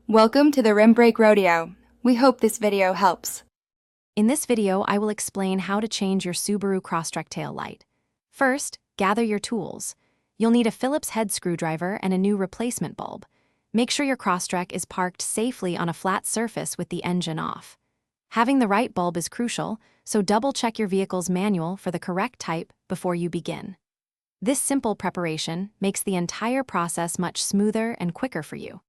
Welcome to the Rim Brake Rodeo. We hope this video helps. In this video, I will explain how to change your Subaru Crosstrek tail light. First, gather your tools. You'll need a Phillips head screwdriver and a new replacement bulb. Make sure your Crosstrek is parked safely on a flat surface with the engine off. Having the right bulb is crucial, so double-check your vehicle's manual for the correct type before you begin. This simple preparation makes the entire process much smoother and quicker for you.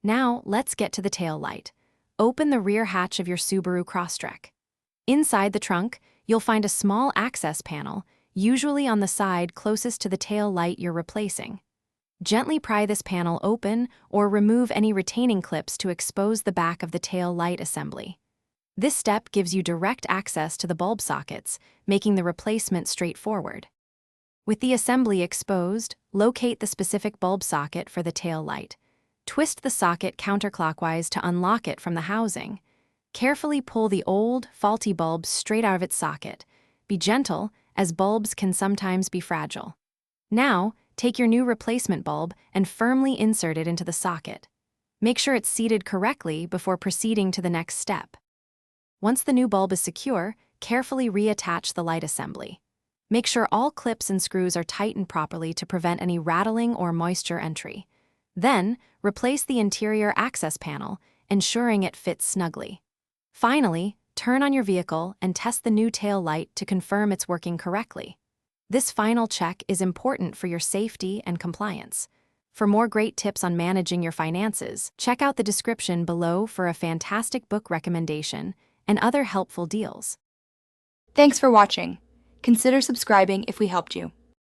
Now, let's get to the tail light. Open the rear hatch of your Subaru Crosstrek. Inside the trunk, you'll find a small access panel, usually on the side closest to the tail light you're replacing. Gently pry this panel open or remove any retaining clips to expose the back of the tail light assembly. This step gives you direct access to the bulb sockets, making the replacement straightforward. With the assembly exposed, locate the specific bulb socket for the tail light. Twist the socket counterclockwise to unlock it from the housing. Carefully pull the old, faulty bulb straight out of its socket. Be gentle, as bulbs can sometimes be fragile. Now, take your new replacement bulb and firmly insert it into the socket. Make sure it's seated correctly before proceeding to the next step. Once the new bulb is secure, carefully reattach the light assembly. Make sure all clips and screws are tightened properly to prevent any rattling or moisture entry. Then, replace the interior access panel, ensuring it fits snugly. Finally, turn on your vehicle and test the new tail light to confirm it's working correctly. This final check is important for your safety and compliance. For more great tips on managing your finances, check out the description below for a fantastic book recommendation and other helpful deals. Thanks for watching. Consider subscribing if we helped you.